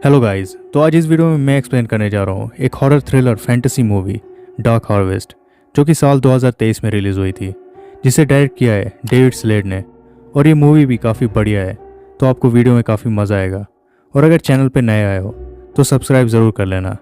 Hello guys, तो आज इस वीडियो में मैं एक्सप्लेन करने जा रहा हूँ एक horror thriller fantasy movie dark harvest, जो कि साल 2023 में रिलीज़ हुई थी, जिसे डायरेक्ट किया है डेविड स्लेड ने। और ये मूवी भी काफ़ी बढ़िया है, तो आपको वीडियो में काफ़ी मज़ा आएगा। और अगर चैनल पे नए आए हो तो सब्सक्राइब ज़रूर कर लेना।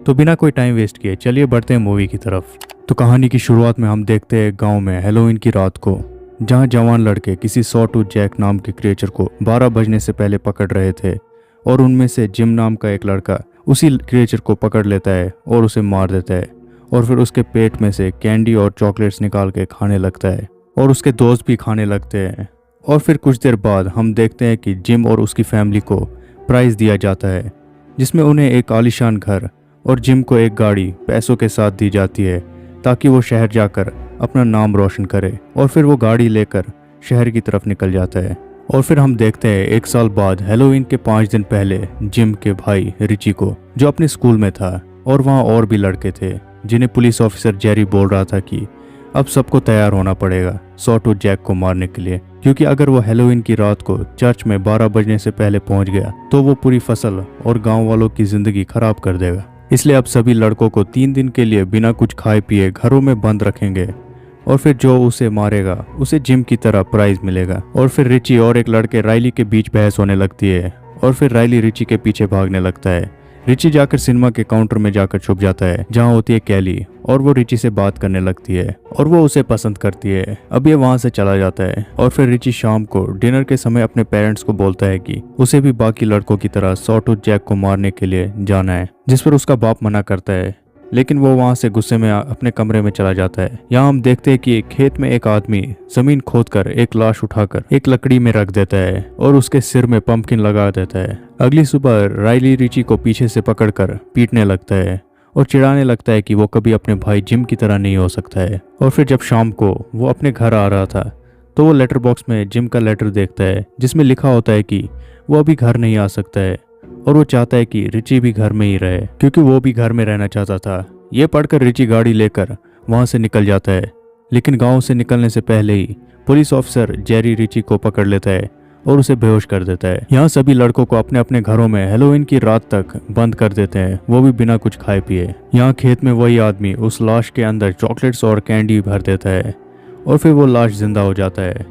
तो बिना कोई टाइम वेस्ट किए चलिए बढ़ते हैं मूवी की तरफ। तो कहानी की शुरुआत में हम देखते हैं गाँव में हैलोवीन की रात को, जहाँ जवान लड़के किसी सॉटूथ जैक नाम के क्रिएचर को 12 बजने से पहले पकड़ रहे थे। और उनमें से जिम नाम का एक लड़का उसी क्रिएचर को पकड़ लेता है और उसे मार देता है, और फिर उसके पेट में से कैंडी और चॉकलेट्स निकाल के खाने लगता है, और उसके दोस्त भी खाने लगते हैं। और फिर कुछ देर बाद हम देखते हैं कि जिम और उसकी फैमिली को प्राइज़ दिया जाता है, जिसमें उन्हें एक आलीशान घर और जिम को एक गाड़ी पैसों के साथ दी जाती है, ताकि वो शहर जाकर अपना नाम रोशन करे। और फिर वो गाड़ी लेकर शहर की तरफ निकल जाता है। और फिर हम देखते हैं एक साल बाद हैलोवीन के 5 दिन पहले जिम के भाई रिची को, जो अपने स्कूल में था, और वहाँ और भी लड़के थे जिन्हें पुलिस ऑफिसर जेरी बोल रहा था कि अब सबको तैयार होना पड़ेगा सॉटूथ जैक को मारने के लिए, क्योंकि अगर वो हैलोवीन की रात को चर्च में 12 बजने से पहले पहुंच गया तो वो पूरी फसल और गांव वालों की जिंदगी खराब कर देगा। इसलिए अब सभी लड़कों को 3 दिन के लिए बिना कुछ खाए पिए घरों में बंद रखेंगे, और फिर जो उसे मारेगा उसे जिम की तरह प्राइज मिलेगा। और फिर रिची और एक लड़के राइली के बीच बहस होने लगती है, और फिर राइली रिची के पीछे भागने लगता है। रिची जाकर सिनेमा के काउंटर में जाकर छुप जाता है, जहां होती है कैली, और वो रिची से बात करने लगती है और वो उसे पसंद करती है। अब ये वहां से चला जाता है, और फिर रिची शाम को डिनर के समय अपने पेरेंट्स को बोलता है कि उसे भी बाकी लड़कों की तरह सॉटूथ जैक को मारने के लिए जाना है, जिस पर उसका बाप मना करता है, लेकिन वो वहां से गुस्से में अपने कमरे में चला जाता है। यहाँ हम देखते हैं कि एक खेत में एक आदमी जमीन खोदकर एक लाश उठाकर एक लकड़ी में रख देता है और उसके सिर में पंपकिन लगा देता है। अगली सुबह राइली रिची को पीछे से पकड़कर पीटने लगता है और चिढ़ाने लगता है कि वो कभी अपने भाई जिम की तरह नहीं हो सकता है। और फिर जब शाम को वो अपने घर आ रहा था तो वो लेटर बॉक्स में जिम का लेटर देखता है, जिसमें लिखा होता है कि वो अभी घर नहीं आ सकता है, और वो चाहता है कि रिची भी घर में ही रहे, क्योंकि वो भी घर में रहना चाहता था। ये पढ़कर रिची गाड़ी लेकर वहां से निकल जाता है, लेकिन गांव से निकलने से पहले ही पुलिस ऑफिसर जेरी रिची को पकड़ लेता है और उसे बेहोश कर देता है। यहाँ सभी लड़कों को अपने अपने घरों में हैलोवीन की रात तक बंद कर देते हैं, वो भी बिना कुछ खाए पिए। यहाँ खेत में वही आदमी उस लाश के अंदर चॉकलेट्स और कैंडी भर देता है, और फिर वो लाश जिंदा हो जाता है।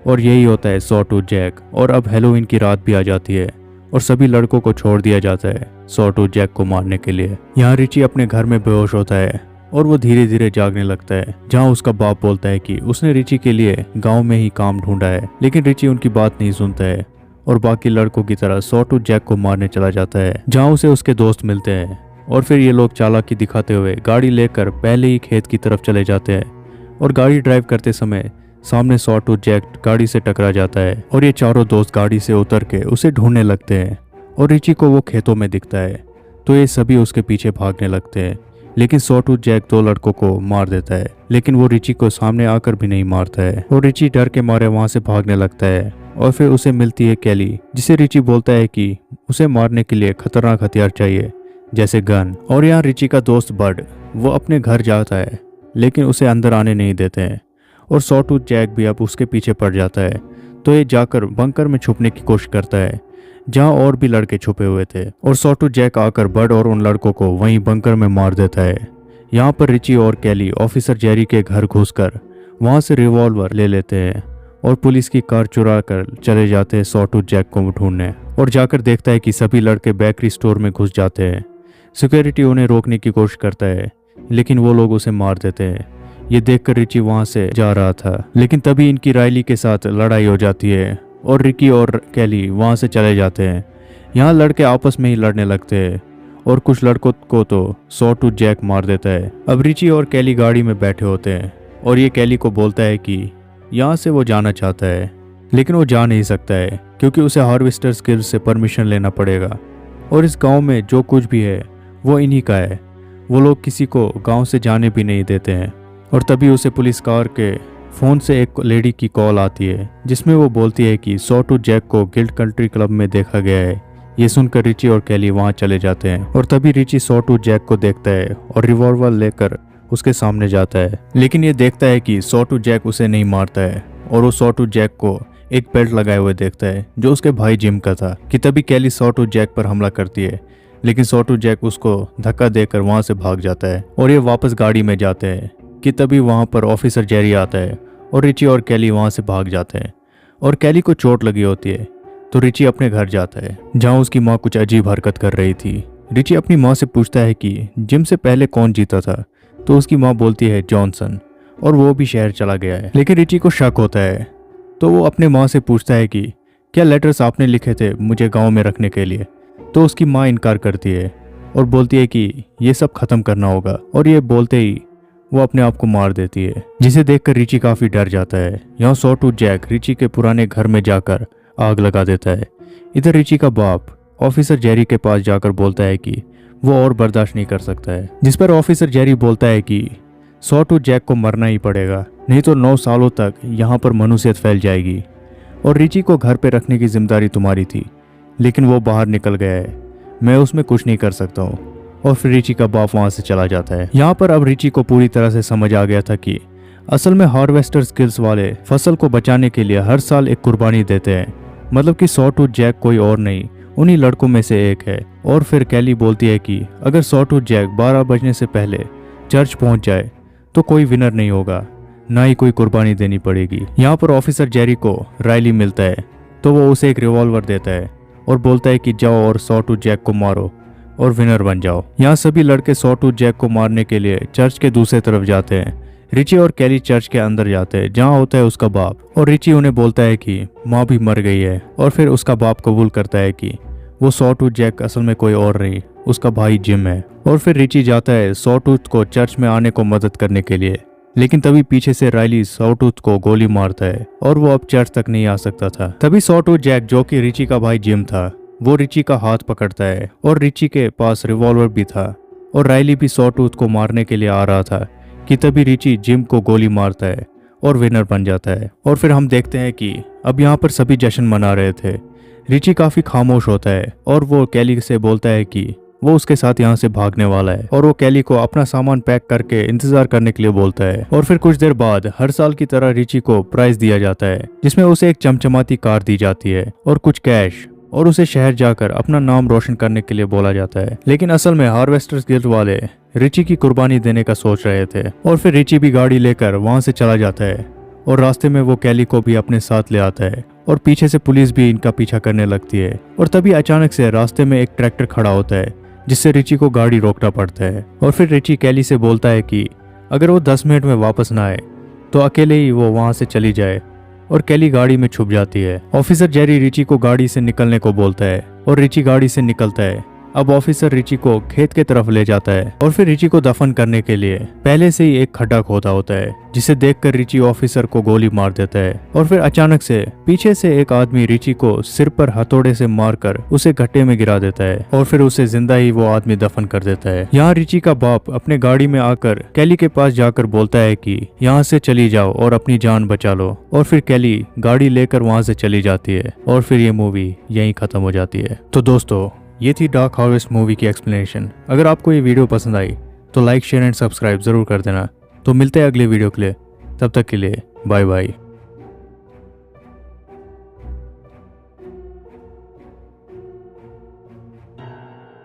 और यही होता है सॉटूथ जैक। और अब हैलोवीन की रात भी आ जाती है और सभी लड़कों को छोड़ दिया जाता है सॉटूथ जैक को मारने के लिए। यहाँ रिची अपने घर में बेहोश होता है और वो धीरे धीरे जागने लगता है, जहाँ उसका बाप बोलता है कि उसने रिची के लिए गांव में ही काम ढूंढा है। लेकिन रिची उनकी बात नहीं सुनता है और बाकी लड़कों की तरह सॉटूथ जैक को मारने चला जाता है, जहाँ उसे उसके दोस्त मिलते हैं। और फिर ये लोग चालाकी दिखाते हुए गाड़ी लेकर पहले ही खेत की तरफ चले जाते हैं, और गाड़ी ड्राइव करते समय सामने सॉटूथ जैक गाड़ी से टकरा जाता है, और ये चारों दोस्त गाड़ी से उतर के उसे ढूंढने लगते हैं। और रिची को वो खेतों में दिखता है, तो ये सभी उसके पीछे भागने लगते हैं। लेकिन सॉटूथ जैक 2 लड़कों को मार देता है, लेकिन वो रिची को सामने आकर भी नहीं मारता है। और रिची डर के मारे वहां से भागने लगता है, और फिर उसे मिलती है कैली, जिसे रिची बोलता है कि उसे मारने के लिए खतरनाक हथियार चाहिए, जैसे गन। और यहाँ रिची का दोस्त बड वो अपने घर जाता है, लेकिन उसे अंदर आने नहीं देते हैं, और सॉटूथ जैक भी अब उसके पीछे पड़ जाता है। तो ये जाकर बंकर में छुपने की कोशिश करता है, जहां और भी लड़के छुपे हुए थे, और सॉटूथ जैक आकर बड और उन लड़कों को वहीं बंकर में मार देता है। यहाँ पर रिची और कैली ऑफिसर जेरी के घर घुसकर वहां से रिवॉल्वर ले लेते हैं और पुलिस की कार चुरा कर चले जाते हैं सॉटूथ जैक को ढूंढने। और जाकर देखता है कि सभी लड़के बेकरी स्टोर में घुस जाते हैं। सिक्योरिटी उन्हें रोकने की कोशिश करता है, लेकिन वो लोग उसे मार देते हैं। ये देखकर रिची वहां से जा रहा था, लेकिन तभी इनकी राइली के साथ लड़ाई हो जाती है और रिकी और कैली वहां से चले जाते हैं। यहाँ लड़के आपस में ही लड़ने लगते हैं, और कुछ लड़कों को तो सॉटूथ जैक मार देता है। अब रिची और कैली गाड़ी में बैठे होते हैं, और ये कैली को बोलता है कि यहाँ से वो जाना चाहता है, लेकिन वो जा नहीं सकता है, क्योंकि उसे हार्वेस्टर स्किल्स से परमिशन लेना पड़ेगा। और इस गाँव में जो कुछ भी है वो इन्हीं का है। वो लोग किसी को गाँव से जाने भी नहीं देते हैं। और तभी उसे पुलिस कार के फोन से एक लेडी की कॉल आती है, जिसमें वो बोलती है कि सॉटूथ जैक को गिल्ड कंट्री क्लब में देखा गया है। ये सुनकर रिची और कैली वहां चले जाते हैं, और तभी रिची सॉटूथ जैक को देखता है और रिवॉल्वर लेकर उसके सामने जाता है। लेकिन ये देखता है कि सॉटूथ जैक उसे नहीं मारता है, और वो सॉटूथ जैक को एक बेल्ट लगाए हुए देखता है जो उसके भाई जिम का था कि तभी कैली सॉटूथ जैक पर हमला करती है, लेकिन सॉटूथ जैक उसको धक्का देकर वहां से भाग जाता है और ये वापस गाड़ी में जाते हैं कि तभी वहां पर ऑफिसर जेरी आता है और रिची और कैली वहां से भाग जाते हैं और कैली को चोट लगी होती है तो रिची अपने घर जाता है जहां उसकी माँ कुछ अजीब हरकत कर रही थी। रिची अपनी माँ से पूछता है कि जिम से पहले कौन जीता था, तो उसकी माँ बोलती है जॉनसन और वो भी शहर चला गया है। लेकिन रिची को शक होता है तो वो अपने माँ से पूछता है कि क्या लेटर्स आपने लिखे थे मुझे गाँव में रखने के लिए, तो उसकी माँ इनकार करती है और बोलती है कि ये सब खत्म करना होगा और ये बोलते ही वो अपने आप को मार देती है, जिसे देखकर रिची काफी डर जाता है। यहाँ सॉटूथ जैक रिची के पुराने घर में जाकर आग लगा देता है। इधर रिची का बाप ऑफिसर जेरी के पास जाकर बोलता है कि वो और बर्दाश्त नहीं कर सकता है, जिस पर ऑफिसर जेरी बोलता है कि सॉटूथ जैक को मरना ही पड़ेगा, नहीं तो 9 सालों तक यहाँ पर मनुष्यत फैल जाएगी और रिची को घर पे रखने की जिम्मेदारी तुम्हारी थी, लेकिन वो बाहर निकल गया है, मैं उसमें कुछ नहीं कर सकता हूँ। और फिर रिची का बाप वहां से चला जाता है। यहाँ पर अब रिची को पूरी तरह से समझ आ गया था कि असल में हार्वेस्टर स्किल्स वाले फसल को बचाने के लिए हर साल एक कुर्बानी देते हैं, मतलब कि सॉटूथ जैक कोई और नहीं उन्हीं लड़कों में से एक है। और फिर कैली बोलती है कि अगर सॉटूथ जैक 12 बजने से पहले चर्च पहुंच जाए तो कोई विनर नहीं होगा, ना ही कोई कुर्बानी देनी पड़ेगी। यहाँ पर ऑफिसर जेरी को रायली मिलता है तो वो उसे एक रिवॉल्वर देता है और बोलता है कि जाओ और सॉटूथ जैक को मारो और विनर बन जाओ। यहाँ सभी लड़के सॉटूथ जैक को मारने के लिए चर्च के दूसरे तरफ जाते हैं। रिची और कैली चर्च के अंदर जाते हैं जहाँ होता है उसका बाप और रिची उन्हें बोलता है कि माँ भी मर गई है और फिर उसका बाप कबूल करता है कि वो सॉटूथ जैक असल में कोई और नहीं उसका भाई जिम है। और फिर रिची जाता है सॉटूथ को चर्च में आने को मदद करने के लिए, लेकिन तभी पीछे से रायली सॉटूथ को गोली मारता है और वो अब चर्च तक नहीं आ सकता था। तभी सॉटूथ जैक जो कि रिची का भाई जिम था वो रिची का हाथ पकड़ता है और रिची के पास रिवॉल्वर भी था और रायली भी सॉटूथ को मारने के लिए आ रहा था कि तभी रिची जिम को गोली मारता है और विनर बन जाता है। और फिर हम देखते हैं कि अब यहाँ पर सभी जश्न मना रहे थे। रिची काफी खामोश होता है और वो कैली से बोलता है कि वो उसके साथ यहाँ से भागने वाला है और वो कैली को अपना सामान पैक करके इंतजार करने के लिए बोलता है। और फिर कुछ देर बाद हर साल की तरह रिची को प्राइज दिया जाता है जिसमें उसे एक चमचमाती कार दी जाती है और कुछ कैश, और उसे शहर जाकर अपना नाम रोशन करने के लिए बोला जाता है। लेकिन असल में हार्वेस्टर्स गिल्ड वाले रिची की कुर्बानी देने का सोच रहे थे और फिर रिची भी गाड़ी लेकर वहां से चला जाता है और रास्ते में वो कैली को भी अपने साथ ले आता है और पीछे से पुलिस भी इनका पीछा करने लगती है। और तभी अचानक से रास्ते में एक ट्रैक्टर खड़ा होता है जिससे रिची को गाड़ी रोकना पड़ता है। और फिर रिची कैली से बोलता है कि अगर वो 10 मिनट में वापस ना आए तो अकेले ही वो वहां से चली जाए और कैली गाड़ी में छुप जाती है। ऑफिसर जेरी रिची को गाड़ी से निकलने को बोलता है और रिची गाड़ी से निकलता है। अब ऑफिसर रिची को खेत के तरफ ले जाता है और फिर रिची को दफन करने के लिए पहले से ही एक खड्डा खोदा होता है, जिसे देखकर रिची ऑफिसर को गोली मार देता है। और फिर अचानक से पीछे से एक आदमी रिची को सिर पर हथौड़े से मारकर उसे गड्ढे में गिरा देता है और फिर उसे जिंदा ही वो आदमी दफन कर देता है। यहाँ रिची का बाप अपने गाड़ी में आकर कैली के पास जाकर बोलता है कि यहाँ से चली जाओ और अपनी जान बचा लो। और फिर कैली गाड़ी लेकर वहां से चली जाती है और फिर ये मूवी यहीं खत्म हो जाती है। तो दोस्तों, ये थी डार्क हार्वेस्ट मूवी की एक्सप्लेनेशन। अगर आपको ये वीडियो पसंद आई तो लाइक, शेयर एंड सब्सक्राइब जरूर कर देना। तो मिलते हैं अगले वीडियो के लिए, तब तक के लिए बाय बाय।